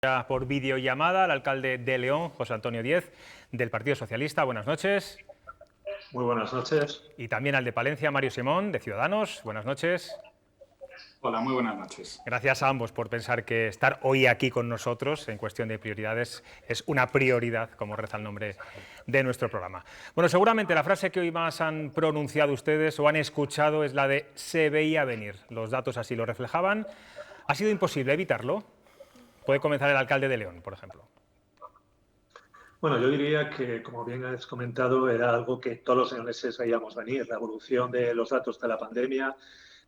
Ya por videollamada al alcalde de León, José Antonio Díez, del Partido Socialista. Buenas noches. Muy buenas noches. Y también al de Palencia, Mario Simón, de Ciudadanos. Buenas noches. Hola, muy buenas noches. Gracias a ambos por pensar que estar hoy aquí con nosotros en cuestión de prioridades es una prioridad, como reza el nombre de nuestro programa. Bueno, seguramente la frase que hoy más han pronunciado ustedes o han escuchado es la de "se veía venir". Los datos así lo reflejaban. ¿Ha sido imposible evitarlo? Puede comenzar el alcalde de León, por ejemplo. Bueno, yo diría que, como bien has comentado, era algo que todos los leoneses veíamos venir, la evolución de los datos de la pandemia,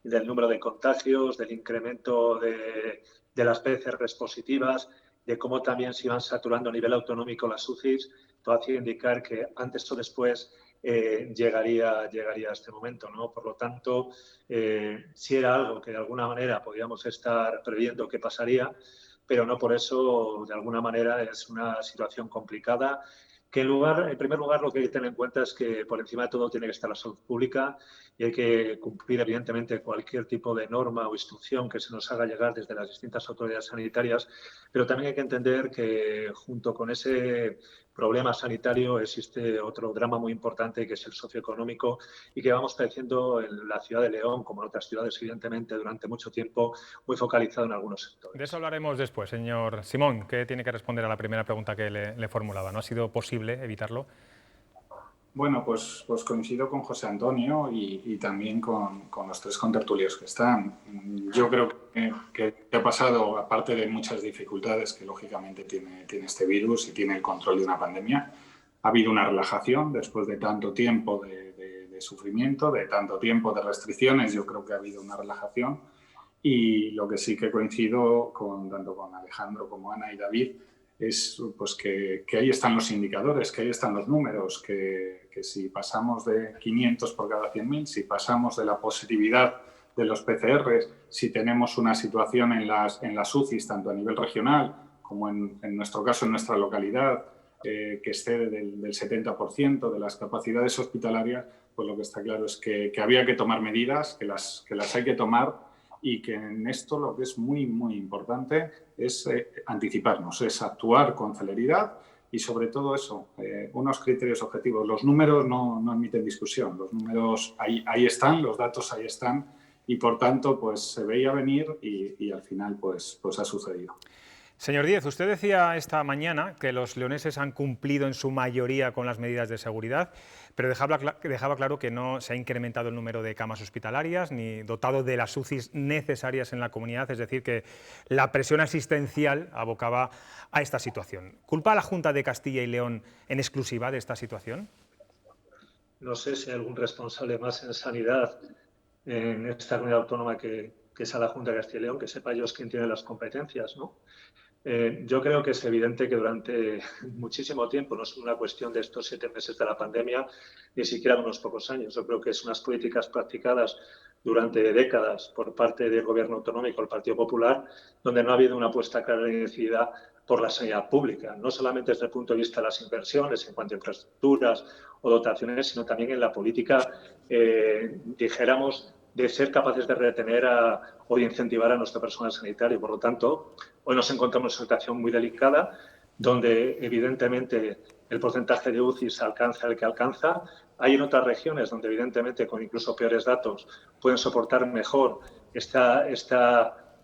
del número de contagios, del incremento de las PCRs positivas, de cómo también se iban saturando a nivel autonómico las UCIs, todo hacía indicar que antes o después llegaría a este momento, ¿no? Por lo tanto, sí era algo que de alguna manera podíamos estar previendo que pasaría, pero no por eso, de alguna manera, es una situación complicada. Que en primer lugar, lo que hay que tener en cuenta es que por encima de todo tiene que estar la salud pública y hay que cumplir, evidentemente, cualquier tipo de norma o instrucción que se nos haga llegar desde las distintas autoridades sanitarias, pero también hay que entender que junto con ese problema sanitario existe otro drama muy importante que es el socioeconómico y que vamos padeciendo en la ciudad de León, como en otras ciudades, evidentemente, durante mucho tiempo, muy focalizado en algunos sectores. De eso hablaremos después, señor Simón, que tiene que responder a la primera pregunta que le formulaba. ¿No ha sido posible evitarlo? Bueno, pues coincido con José Antonio y también con los tres contertulios que están. Yo creo que ha pasado, aparte de muchas dificultades que lógicamente tiene este virus y tiene el control de una pandemia, ha habido una relajación después de tanto tiempo de sufrimiento, de tanto tiempo de restricciones. Yo creo que ha habido una relajación y lo que sí que coincido tanto con Alejandro como Ana y David es pues que ahí están los indicadores, que ahí están los números, que si pasamos de 500 por cada 100.000, si pasamos de la positividad de los PCRs, si tenemos una situación en las UCIs, tanto a nivel regional como en nuestro caso, en nuestra localidad, que excede del 70% de las capacidades hospitalarias, pues lo que está claro es que había que tomar medidas, que las hay que tomar, y que en esto lo que es muy, muy importante es anticiparnos, es actuar con celeridad y sobre todo eso, unos criterios objetivos. Los números no admiten discusión, los números ahí están, los datos ahí están y por tanto pues se veía venir y al final pues ha sucedido. Señor Díez, usted decía esta mañana que los leoneses han cumplido en su mayoría con las medidas de seguridad, pero dejaba claro que no se ha incrementado el número de camas hospitalarias ni dotado de las UCIs necesarias en la comunidad, es decir, que la presión asistencial abocaba a esta situación. ¿Culpa a la Junta de Castilla y León en exclusiva de esta situación? No sé si hay algún responsable más en sanidad en esta comunidad autónoma que es a la Junta de Castilla y León, que sepa ellos quién tiene las competencias, ¿no? Yo creo que es evidente que durante muchísimo tiempo, no es una cuestión de estos 7 meses de la pandemia, ni siquiera de unos pocos años. Yo creo que es unas políticas practicadas durante décadas por parte del Gobierno autonómico, el Partido Popular, donde no ha habido una apuesta clara y decidida por la sanidad pública, no solamente desde el punto de vista de las inversiones en cuanto a infraestructuras o dotaciones, sino también en la política, dijéramos, de ser capaces de retener o de incentivar a nuestro personal sanitario. Por lo tanto, hoy nos encontramos en una situación muy delicada, donde evidentemente el porcentaje de UCIs alcanza el que alcanza. Hay en otras regiones donde evidentemente con incluso peores datos pueden soportar mejor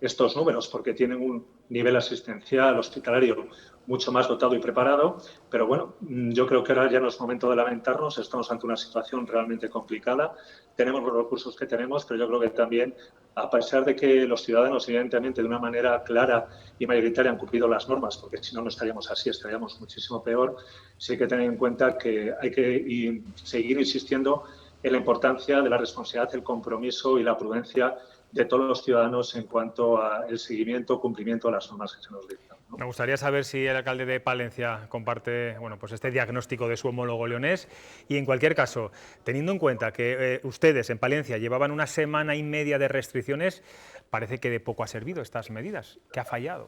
estos números porque tienen un nivel asistencial hospitalario mucho más dotado y preparado, pero bueno, yo creo que ahora ya no es momento de lamentarnos, estamos ante una situación realmente complicada, tenemos los recursos que tenemos, pero yo creo que también, a pesar de que los ciudadanos evidentemente de una manera clara y mayoritaria han cumplido las normas, porque si no, no estaríamos así, estaríamos muchísimo peor, sí hay que tener en cuenta que hay que seguir insistiendo en la importancia de la responsabilidad, el compromiso y la prudencia de todos los ciudadanos en cuanto al seguimiento o cumplimiento de las normas que se nos dictan, ¿no? Me gustaría saber si el alcalde de Palencia comparte pues este diagnóstico de su homólogo leonés y, en cualquier caso, teniendo en cuenta que ustedes en Palencia llevaban una semana y media de restricciones, parece que de poco ha servido estas medidas. ¿Qué ha fallado?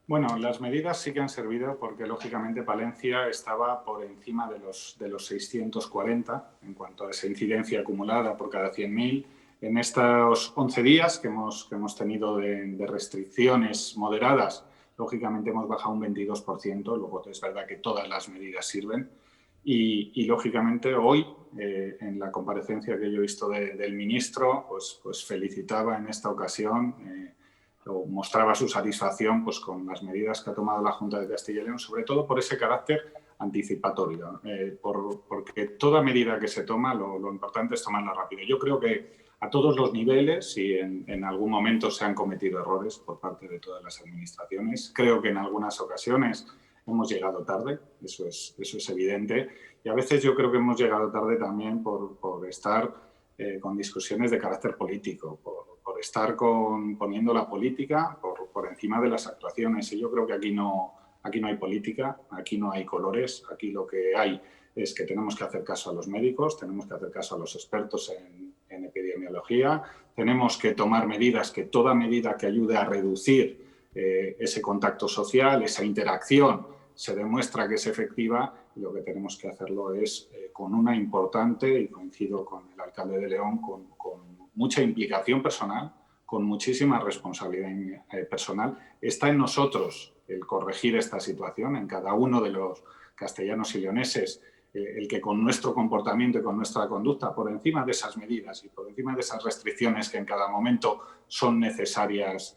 Bueno, las medidas sí que han servido porque, lógicamente, Palencia estaba por encima de los 640 en cuanto a esa incidencia acumulada por cada 100.000. En estos 11 días que hemos tenido de restricciones moderadas, lógicamente hemos bajado un 22%, luego es verdad que todas las medidas sirven. Y lógicamente hoy, en la comparecencia que yo he visto del ministro, pues felicitaba en esta ocasión o mostraba su satisfacción pues, con las medidas que ha tomado la Junta de Castilla y León, sobre todo por ese carácter anticipatorio, porque toda medida que se toma, lo importante es tomarla rápido. Yo creo que a todos los niveles, si en algún momento se han cometido errores por parte de todas las administraciones, creo que en algunas ocasiones hemos llegado tarde, eso es evidente, y a veces yo creo que hemos llegado tarde también por estar con discusiones de carácter político, por estar poniendo la política por encima de las actuaciones, y yo creo que aquí no hay política, aquí no hay colores, aquí lo que hay es que tenemos que hacer caso a los médicos, tenemos que hacer caso a los expertos en epidemiología, tenemos que tomar medidas, que toda medida que ayude a reducir ese contacto social, esa interacción, se demuestra que es efectiva, y lo que tenemos que hacerlo es con una importante, y coincido con el alcalde de León, con mucha implicación personal, con muchísima responsabilidad personal. Está en nosotros el corregir esta situación, en cada uno de los castellanos y leoneses, el que con nuestro comportamiento y con nuestra conducta, por encima de esas medidas y por encima de esas restricciones que en cada momento son necesarias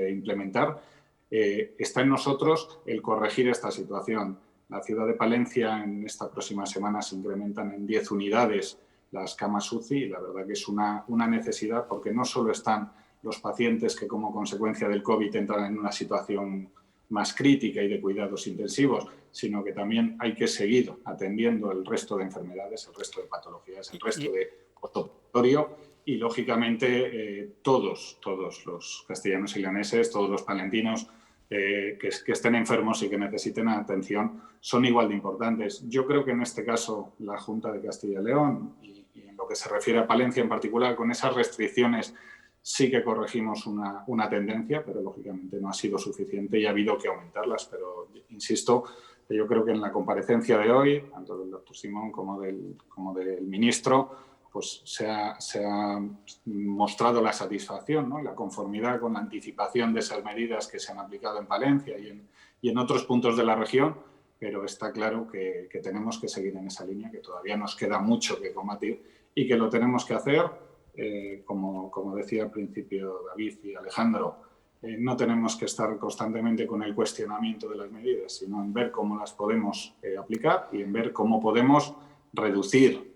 implementar, está en nosotros el corregir esta situación. La ciudad de Palencia en esta próxima semana se incrementan en 10 unidades las camas UCI, y la verdad que es una necesidad, porque no solo están los pacientes que como consecuencia del COVID entran en una situación más crítica y de cuidados intensivos, sino que también hay que seguir atendiendo el resto de enfermedades, el resto de patologías, el resto de postoperatorio, y lógicamente todos los castellanos y leoneses, todos los palentinos que estén enfermos y que necesiten atención son igual de importantes. Yo creo que en este caso la Junta de Castilla y León, y en lo que se refiere a Palencia en particular, con esas restricciones sí que corregimos una tendencia, pero lógicamente no ha sido suficiente y ha habido que aumentarlas. Pero insisto, yo creo que en la comparecencia de hoy, tanto del doctor Simón como del ministro, pues se ha mostrado la satisfacción, ¿no? La conformidad con la anticipación de esas medidas que se han aplicado en Palencia y en otros puntos de la región, pero está claro que tenemos que seguir en esa línea, que todavía nos queda mucho que combatir y que lo tenemos que hacer. Como decía al principio David y Alejandro, no tenemos que estar constantemente con el cuestionamiento de las medidas, sino en ver cómo las podemos aplicar y en ver cómo podemos reducir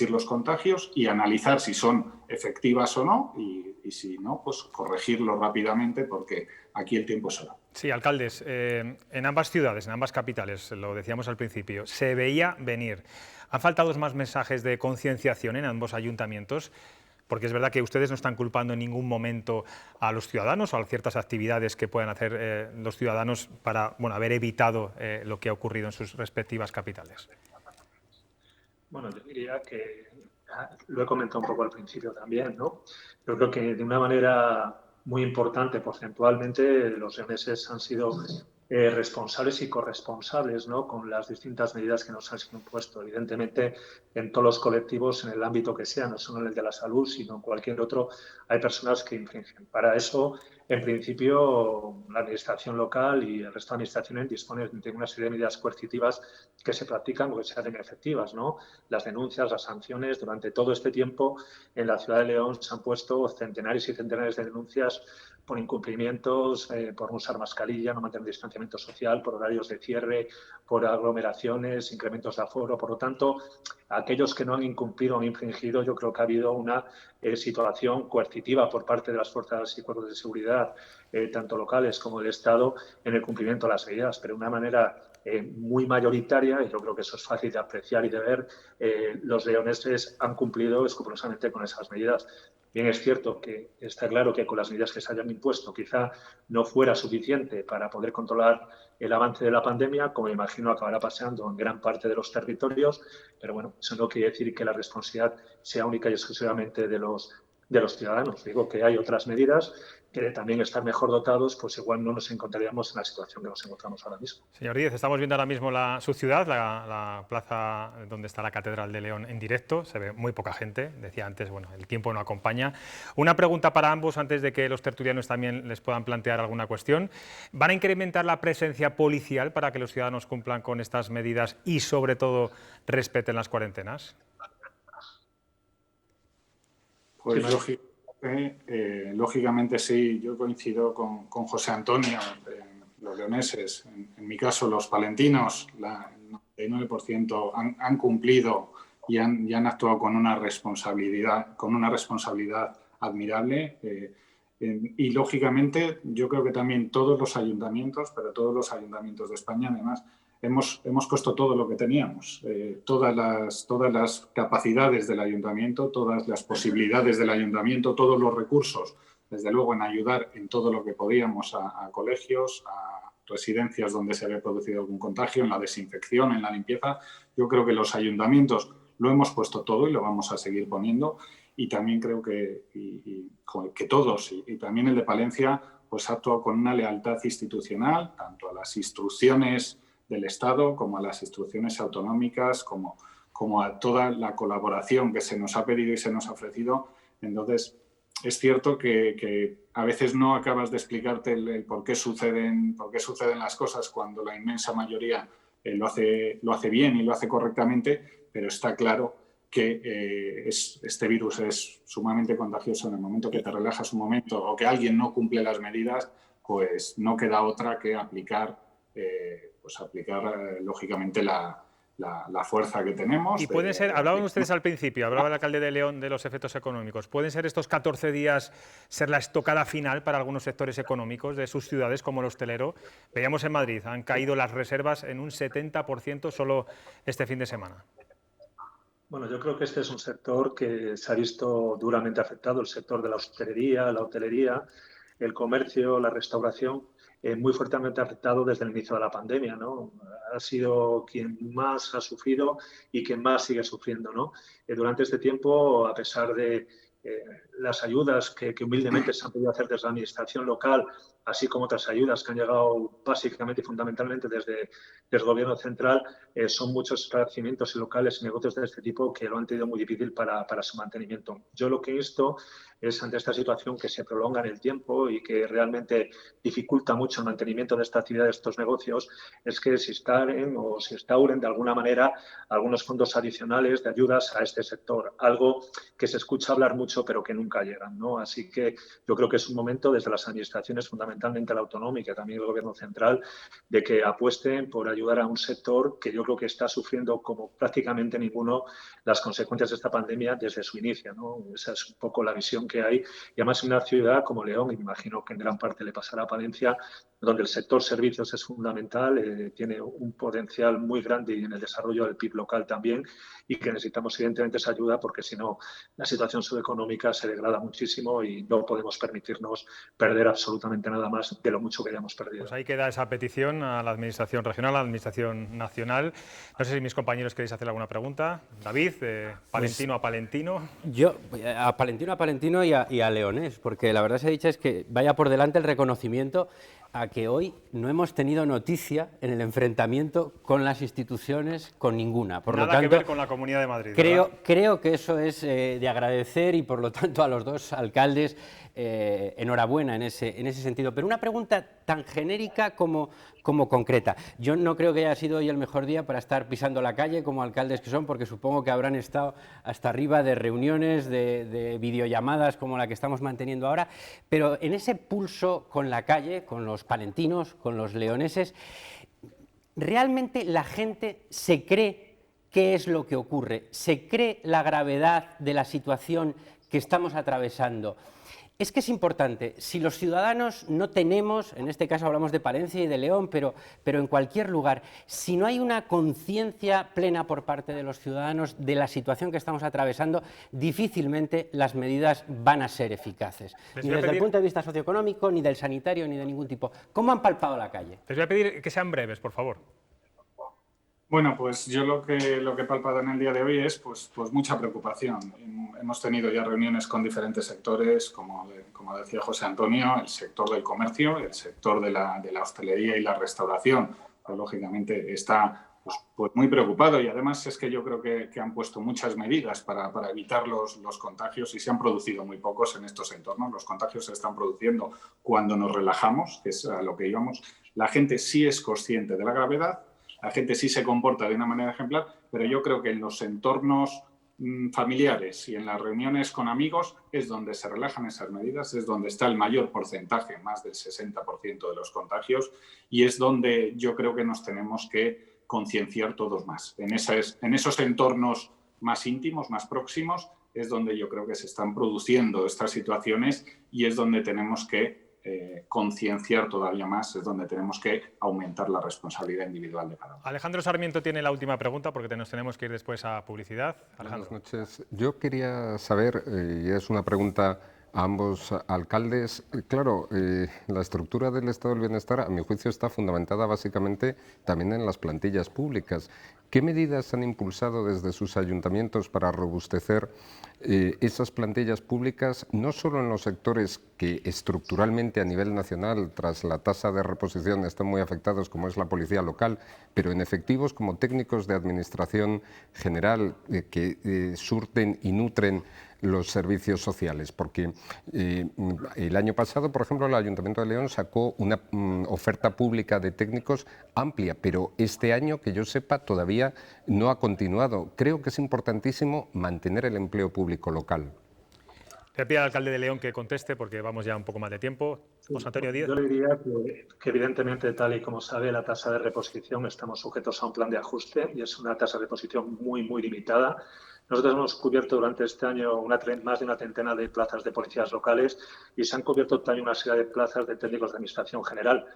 los contagios y analizar si son efectivas o no, y si no, pues corregirlo rápidamente, porque aquí el tiempo es oro. Sí, alcaldes, en ambas ciudades, en ambas capitales, lo decíamos al principio, se veía venir. ¿Han faltado más mensajes de concienciación en ambos ayuntamientos? Porque es verdad que ustedes no están culpando en ningún momento a los ciudadanos o a ciertas actividades que puedan hacer los ciudadanos para haber evitado lo que ha ocurrido en sus respectivas capitales. Bueno, yo diría que, lo he comentado un poco al principio también, ¿no? Yo creo que de una manera muy importante, porcentualmente, los leoneses han sido responsables y corresponsables, ¿no?, con las distintas medidas que nos han sido impuestas. Evidentemente, en todos los colectivos, en el ámbito que sea, no solo en el de la salud, sino en cualquier otro, hay personas que infringen. Para eso, en principio, la administración local y el resto de administraciones disponen de una serie de medidas coercitivas que se practican o que se hacen efectivas, ¿no? Las denuncias, las sanciones. Durante todo este tiempo, en la ciudad de León se han puesto centenares y centenares de denuncias por incumplimientos, por no usar mascarilla, no mantener distanciamiento social, por horarios de cierre, por aglomeraciones, incrementos de aforo. Por lo tanto, aquellos que no han incumplido o han infringido, yo creo que ha habido una situación coercitiva por parte de las fuerzas y cuerpos de seguridad, tanto locales como del Estado, en el cumplimiento de las medidas, pero de una manera muy mayoritaria, y yo creo que eso es fácil de apreciar y de ver. Los leoneses han cumplido escrupulosamente con esas medidas. Bien, es cierto que está claro que con las medidas que se hayan impuesto quizá no fuera suficiente para poder controlar el avance de la pandemia, como imagino acabará pasando en gran parte de los territorios, pero bueno, eso no quiere decir que la responsabilidad sea única y exclusivamente de los ciudadanos. Digo que hay otras medidas también estar mejor dotados, pues igual no nos encontraríamos en la situación que nos encontramos ahora mismo. Señor Díez, estamos viendo ahora mismo su ciudad, la plaza donde está la Catedral de León en directo, se ve muy poca gente, decía antes, bueno, el tiempo no acompaña. Una pregunta para ambos antes de que los tertulianos también les puedan plantear alguna cuestión. ¿Van a incrementar la presencia policial para que los ciudadanos cumplan con estas medidas y sobre todo respeten las cuarentenas? Pues lógicamente sí, yo coincido con José Antonio, los leoneses, en mi caso los palentinos, el 99% han cumplido y han actuado con una responsabilidad admirable y lógicamente yo creo que también todos los ayuntamientos, pero todos los ayuntamientos de España además, hemos puesto todo lo que teníamos, todas las capacidades del ayuntamiento, todas las posibilidades del ayuntamiento, todos los recursos, desde luego en ayudar en todo lo que podíamos a colegios, a residencias donde se había producido algún contagio, en la desinfección, en la limpieza. Yo creo que los ayuntamientos lo hemos puesto todo y lo vamos a seguir poniendo y también creo que todos, y también el de Palencia, pues ha actuado con una lealtad institucional, tanto a las instrucciones del Estado, como a las instrucciones autonómicas, como a toda la colaboración que se nos ha pedido y se nos ha ofrecido. Entonces, es cierto que a veces no acabas de explicarte el por qué suceden las cosas cuando la inmensa mayoría lo hace bien y lo hace correctamente, pero está claro que este virus es sumamente contagioso. En el momento que te relajas un momento o que alguien no cumple las medidas, pues no queda otra que aplicar lógicamente la fuerza que tenemos. Y pueden ser, hablaban ustedes al principio, hablaba el alcalde de León de los efectos económicos, ¿pueden ser estos 14 días ser la estocada final para algunos sectores económicos de sus ciudades como el hostelero? Veíamos en Madrid, han caído las reservas en un 70% solo este fin de semana. Bueno, yo creo que este es un sector que se ha visto duramente afectado, el sector de la hostelería, la hotelería, el comercio, la restauración, muy fuertemente afectado desde el inicio de la pandemia, ¿no? Ha sido quien más ha sufrido y quien más sigue sufriendo, ¿no? Durante este tiempo, a pesar de las ayudas que humildemente se han podido hacer desde la administración local, así como otras ayudas que han llegado básicamente y fundamentalmente desde el gobierno central, son muchos establecimientos y locales y negocios de este tipo que lo han tenido muy difícil para su mantenimiento. Yo lo que insto es, ante esta situación que se prolonga en el tiempo y que realmente dificulta mucho el mantenimiento de esta actividad, de estos negocios, es que se instauren de alguna manera algunos fondos adicionales de ayudas a este sector, algo que se escucha hablar mucho pero que nunca llegan, ¿no? Así que yo creo que es un momento desde las administraciones, fundamentalmente la autonómica y también el gobierno central, de que apuesten por ayudar a un sector que yo creo que está sufriendo como prácticamente ninguno las consecuencias de esta pandemia desde su inicio, ¿no? Esa es un poco la visión que hay, y además en una ciudad como León, y me imagino que en gran parte le pasará a Palencia, donde el sector servicios es fundamental, tiene un potencial muy grande y en el desarrollo del PIB local también, y que necesitamos evidentemente esa ayuda porque si no la situación socioeconómica se degrada muchísimo y no podemos permitirnos perder absolutamente nada más de lo mucho que hayamos perdido. Pues ahí queda esa petición a la Administración regional, a la Administración nacional. No sé si mis compañeros queréis hacer alguna pregunta. David, palentino a palentino. Yo, a palentino y a leonés, porque la verdad se ha dicho es que vaya por delante el reconocimiento a que hoy no hemos tenido noticia en el enfrentamiento con las instituciones, con ninguna. Por Nada lo tanto, que ver con la Comunidad de Madrid. Creo que eso es de agradecer y por lo tanto a los dos alcaldes enhorabuena en ese sentido. Pero una pregunta tan genérica como concreta. Yo no creo que haya sido hoy el mejor día para estar pisando la calle como alcaldes que son, porque supongo que habrán estado hasta arriba de reuniones, de videollamadas como la que estamos manteniendo ahora, pero en ese pulso con la calle, con los palentinos, con los leoneses, ¿realmente la gente se cree qué es lo que ocurre? ¿Se cree la gravedad de la situación que estamos atravesando? Es que es importante, si los ciudadanos no tenemos, en este caso hablamos de Palencia y de León, pero en cualquier lugar, si no hay una conciencia plena por parte de los ciudadanos de la situación que estamos atravesando, difícilmente las medidas van a ser eficaces, ni desde el punto de vista socioeconómico, ni del sanitario, ni de ningún tipo. ¿Cómo han palpado la calle? Les voy a pedir que sean breves, por favor. Bueno, pues yo lo que he palpado en el día de hoy es pues mucha preocupación. Hemos tenido ya reuniones con diferentes sectores, como decía José Antonio, el sector del comercio, el sector de la hostelería y la restauración, pues, lógicamente está pues muy preocupado, y además es que yo creo que han puesto muchas medidas para evitar los contagios, y se han producido muy pocos en estos entornos. Los contagios se están produciendo cuando nos relajamos, que es a lo que íbamos. La gente sí es consciente de la gravedad, la gente sí se comporta de una manera ejemplar, pero yo creo que en los entornos familiares y en las reuniones con amigos es donde se relajan esas medidas, es donde está el mayor porcentaje, más del 60% de los contagios, y es donde yo creo que nos tenemos que concienciar todos más. En esos entornos más íntimos, más próximos, es donde yo creo que se están produciendo estas situaciones, y es donde tenemos que concienciar todavía más, es donde tenemos que aumentar la responsabilidad individual de cada uno. Alejandro Sarmiento tiene la última pregunta porque nos tenemos que ir después a publicidad. Alejandro. Buenas noches. Yo quería saber, y es una pregunta a ambos alcaldes, claro, la estructura del estado del bienestar, a mi juicio, está fundamentada básicamente también en las plantillas públicas. ¿Qué medidas han impulsado desde sus ayuntamientos para robustecer esas plantillas públicas, no solo en los sectores que estructuralmente a nivel nacional, tras la tasa de reposición, están muy afectados, como es la policía local, pero en efectivos como técnicos de administración general que surten y nutren los servicios sociales? Porque el año pasado, por ejemplo, el Ayuntamiento de León sacó una oferta pública de técnicos amplia, pero este año, que yo sepa, todavía no ha continuado. Creo que es importantísimo mantener el empleo público local. Le pido al alcalde de León que conteste porque vamos ya un poco más de tiempo. José Antonio Díez. Yo le diría que evidentemente, tal y como sabe, la tasa de reposición estamos sujetos a un plan de ajuste y es una tasa de reposición muy, muy limitada. Nosotros hemos cubierto durante este año más de una treintena de plazas de policías locales y se han cubierto también una serie de plazas de técnicos de administración general.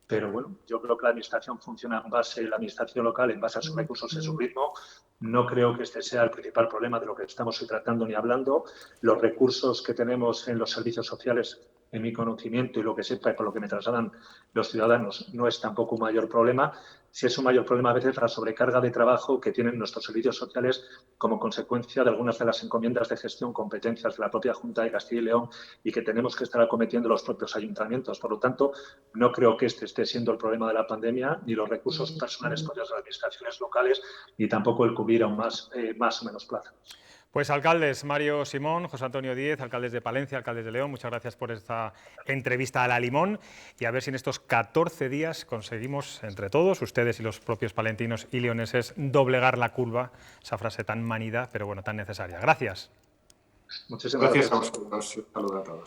Pero bueno, yo creo que la administración funciona en base, la administración local, en base a sus recursos y su ritmo. No creo que este sea el principal problema de lo que estamos hoy tratando ni hablando. Los recursos que tenemos en los servicios sociales, en mi conocimiento y lo que sepa y por lo que me trasladan los ciudadanos, no es tampoco un mayor problema. Si es un mayor problema a veces la sobrecarga de trabajo que tienen nuestros servicios sociales como consecuencia de algunas de las encomiendas de gestión, competencias de la propia Junta de Castilla y León y que tenemos que estar acometiendo los propios ayuntamientos. Por lo tanto, no creo que este esté siendo el problema de la pandemia, ni los recursos personales propios de las administraciones locales, ni tampoco el cubrir aún más o menos plazas. Pues alcaldes, Mario Simón, José Antonio Díez, alcaldes de Palencia, alcaldes de León, muchas gracias por esta entrevista a La Limón y a ver si en estos 14 días conseguimos entre todos, ustedes y los propios palentinos y leoneses, doblegar la curva, esa frase tan manida, pero bueno, tan necesaria. Gracias. Muchísimas gracias a vosotros. Saludos a todos.